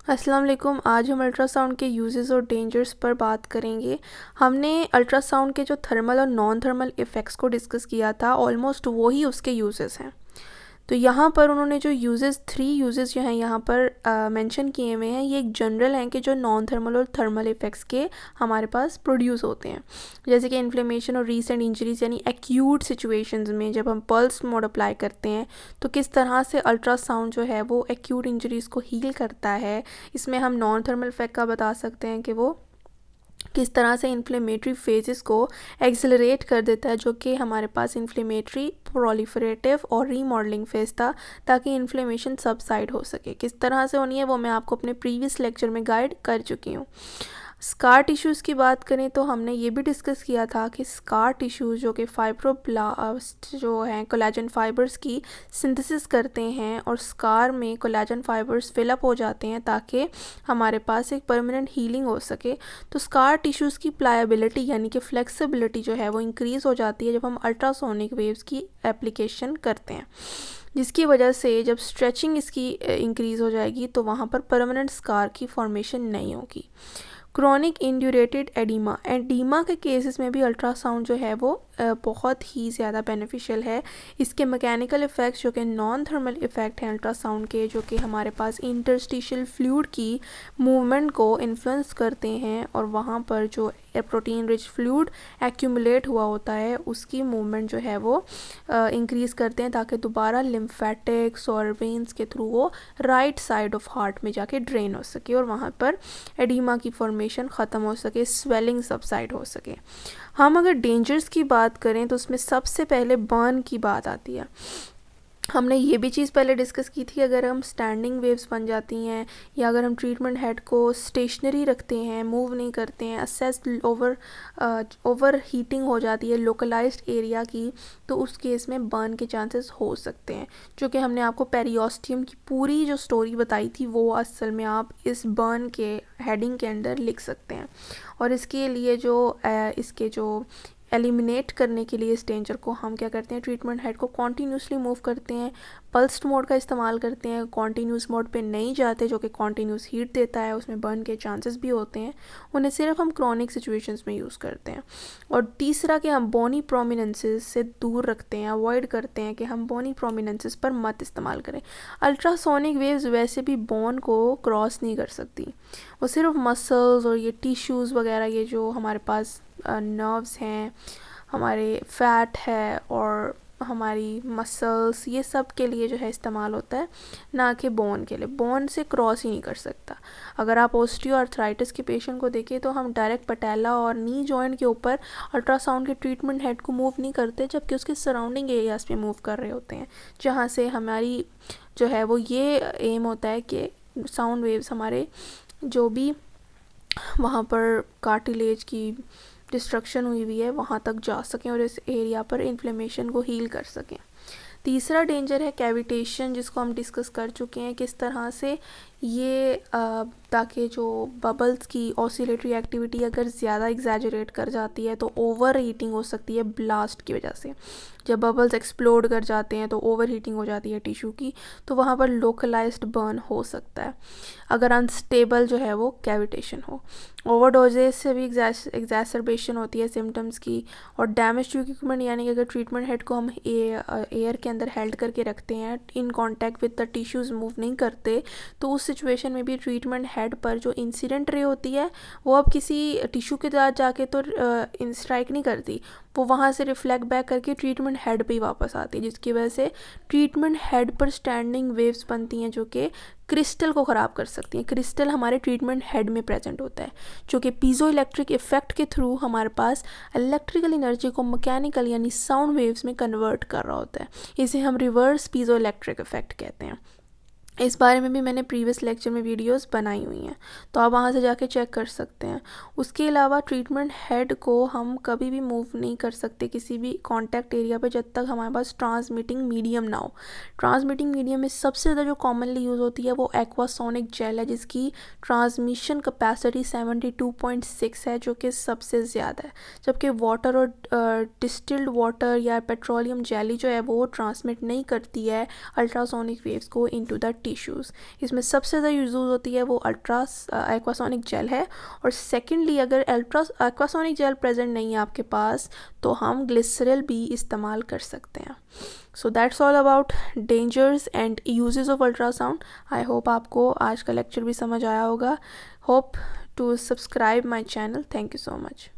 अस्सलाम वालेकुम। आज हम अल्ट्रासाउंड के यूजेस और डेंजर्स पर बात करेंगे। हमने अल्ट्रासाउंड के जो थर्मल और नॉन थर्मल इफ़ेक्ट्स को डिस्कस किया था, ऑलमोस्ट वही उसके यूजेस हैं। तो यहाँ पर उन्होंने जो यूजेस 3 यूजेस जो हैं यहाँ पर मेंशन किए हुए हैं, ये एक जनरल हैं कि जो नॉन थर्मल और थर्मल इफ़ेक्ट्स के हमारे पास प्रोड्यूस होते हैं, जैसे कि इन्फ्लेमेशन और रीसेंट इंजरीज, यानी एक्यूट सिचुएशंस में जब हम पल्स मोड अप्लाई करते हैं तो किस तरह से अल्ट्रासाउंड जो है वो एक्यूट इंजरीज़ को हील करता है। इसमें हम नॉन थर्मल इफ़ेक्ट का बता सकते हैं कि वो किस तरह से इन्फ्लेमेटरी फेजेस को एक्सेलरेट कर देता है, जो कि हमारे पास इन्फ्लेमेटरी, प्रोलिफरेटिव और रीमॉडलिंग फेज था, ताकि इन्फ्लेमेशन सबसाइड हो सके। किस तरह से होनी है वो मैं आपको अपने प्रीवियस लेक्चर में गाइड कर चुकी हूँ। स्कार टिश्यूज़ की बात करें तो हमने ये भी डिस्कस किया था कि स्कार टिश्यूज़ जो कि फाइब्रोब्लास्ट जो हैं कोलेजन फाइबर्स की सिंथेसिस करते हैं, और स्कार में कोलेजन फाइबर्स फिलअप हो जाते हैं ताकि हमारे पास एक परमानेंट हीलिंग हो सके। तो स्कार टिश्यूज़ की प्लायबिलिटी यानी कि फ्लेक्सिबिलिटी जो है वो इंक्रीज़ हो जाती है जब हम अल्ट्रासोनिक वेव्स की एप्लीकेशन करते हैं, जिसकी वजह से जब स्ट्रेचिंग इसकी इंक्रीज़ हो जाएगी तो वहाँ पर परमानेंट स्कार की फॉर्मेशन नहीं होगी। क्रोनिक इंड्यूरेटेड एडीमा के केसेस में भी अल्ट्रासाउंड जो है वो बहुत ही ज़्यादा बेनिफिशियल है। इसके मैकेनिकल इफ़ेक्ट्स जो कि नॉन थर्मल इफ़ेक्ट हैं अल्ट्रासाउंड के, जो कि हमारे पास इंटरस्टिशियल फ्लूइड की मूवमेंट को इन्फ्लुएंस करते हैं, और वहाँ पर जो प्रोटीन रिच फ्लूइड एक्यूमुलेट हुआ होता है उसकी मूवमेंट जो है वो इंक्रीज़ करते हैं, ताकि दोबारा लिम्फेटिक्स और वेंस के थ्रू वो राइट साइड ऑफ हार्ट में जाके ड्रेन हो सके और वहाँ पर एडीमा की फॉर्मेशन ख़त्म हो सके, स्वेलिंग सबसाइड हो सके। हम अगर डेंजर्स की बात करें तो उसमें सबसे पहले बर्न की बात आती है। हमने ये भी चीज़ पहले डिस्कस की थी, अगर हम स्टैंडिंग वेव्स बन जाती हैं या अगर हम ट्रीटमेंट हेड को स्टेशनरी रखते हैं, मूव नहीं करते हैं, असेस ओवर हीटिंग हो जाती है लोकलाइज्ड एरिया की, तो उस केस में बर्न के चांसेस हो सकते हैं। जो कि हमने आपको पेरियोस्टियम की पूरी जो स्टोरी बताई थी वो असल में आप इस बर्न के हेडिंग के अंदर लिख सकते हैं। और इसके लिए इसके जो एलिमिनेट करने के लिए इस डेंजर को हम क्या करते हैं, ट्रीटमेंट हेड को कॉन्टीन्यूसली मूव करते हैं, पल्स्ड मोड का इस्तेमाल करते हैं, कॉन्टीन्यूस मोड पे नहीं जाते जो कि कॉन्टीन्यूस हीट देता है, उसमें बर्न के चांसेस भी होते हैं। उन्हें सिर्फ हम क्रॉनिक सिचुएशंस में यूज़ करते हैं। और तीसरा कि हम बोनी प्रोमिनेंसेस से दूर रखते हैं, अवॉइड करते हैं कि हम बोनी प्रोमिनेंसेस पर मत इस्तेमाल करें। अल्ट्रासोनिक वेव्स वैसे भी बोन को क्रॉस नहीं कर सकती, वो सिर्फ मसल्स और ये टिश्यूज़ वगैरह, ये जो हमारे पास नर्व्स हैं, हमारे फैट है और हमारी मसल्स, ये सब के लिए जो है इस्तेमाल होता है, ना कि बोन के लिए। बोन से क्रॉस ही नहीं कर सकता। अगर आप ऑस्टियोआर्थराइटिस के पेशेंट को देखें तो हम डायरेक्ट पटेला और नी जॉइंट के ऊपर अल्ट्रासाउंड के ट्रीटमेंट हेड को मूव नहीं करते, जबकि उसके सराउंडिंग एरियाज़ पे मूव कर रहे होते हैं, जहाँ से हमारी जो है वो ये एम होता है कि साउंड वेव्स हमारे जो भी वहाँ पर कार्टिलेज की डिस्ट्रक्शन हुई हुई है वहाँ तक जा सकें और इस एरिया पर इन्फ्लेमेशन को हील कर सकें। तीसरा डेंजर है कैविटेशन, जिसको हम डिस्कस कर चुके हैं किस तरह से ये ताकि जो बबल्स की ऑसिलेटरी एक्टिविटी अगर ज़्यादा एग्जैजरेट कर जाती है तो ओवर हीटिंग हो सकती है ब्लास्ट की वजह से। जब बबल्स एक्सप्लोड कर जाते हैं तो ओवर हीटिंग हो जाती है टिश्यू की, तो वहाँ पर लोकलाइज्ड बर्न हो सकता है अगर अनस्टेबल जो है वो कैविटेशन हो। ओवरडोजेस से भी एग्जैसरबेशन होती है सिम्टम्स की। और डैमेज टू इक्विपमेंट, यानी कि अगर ट्रीटमेंट हेड को हम एयर के अंदर हेल्ड करके रखते हैं, in contact with the tissues move नहीं करते, तो उस सिचुएशन में भी ट्रीटमेंट हेड पर जो इंसिडेंट रे होती है वो अब किसी टिश्यू के साथ जाके तो स्ट्राइक नहीं करती, वो वहाँ से रिफ्लेक्ट बैक करके ट्रीटमेंट हेड पे ही वापस आती है, जिसकी वजह से ट्रीटमेंट हेड पर स्टैंडिंग वेव्स बनती हैं जो कि क्रिस्टल को ख़राब कर सकती हैं। क्रिस्टल हमारे ट्रीटमेंट हेड में प्रेजेंट होता है, जो कि पीजो इलेक्ट्रिक इफेक्ट के थ्रू हमारे पास इलेक्ट्रिकल एनर्जी को मैकेनिकल यानी साउंड वेव्स में कन्वर्ट कर रहा होता है। इसे हम रिवर्स पीजो इलेक्ट्रिक इफेक्ट कहते हैं। इस बारे में भी मैंने प्रीवियस लेक्चर में वीडियोस बनाई हुई हैं, तो आप वहाँ से जाके चेक कर सकते हैं। उसके अलावा ट्रीटमेंट हेड को हम कभी भी मूव नहीं कर सकते किसी भी कॉन्टैक्ट एरिया पे जब तक हमारे पास ट्रांसमिटिंग मीडियम ना हो। ट्रांसमिटिंग मीडियम में सबसे ज़्यादा जो कॉमनली यूज़ होती है वो एक्वासोनिक जेल है, जिसकी ट्रांसमिशन कैपेसिटी 72.6 है, जो कि सबसे ज़्यादा है। जबकि वाटर और डिस्टिल्ड वाटर या पेट्रोलियम जेली जो है वो ट्रांसमिट नहीं करती है अल्ट्रासोनिक वेव्स को इनटू द टिश्यूज़। इसमें सबसे ज़्यादा यूज़ होती है वो एक्वासोनिक जेल है। और सेकेंडली अगर एक्वासोनिक जेल प्रेजेंट नहीं है आपके पास तो हम ग्लिसरल भी इस्तेमाल कर सकते हैं। So that's all about dangers and uses of ultrasound. I hope आपको आज का लेक्चर भी समझ आया होगा। Hope to subscribe my channel. Thank you so much.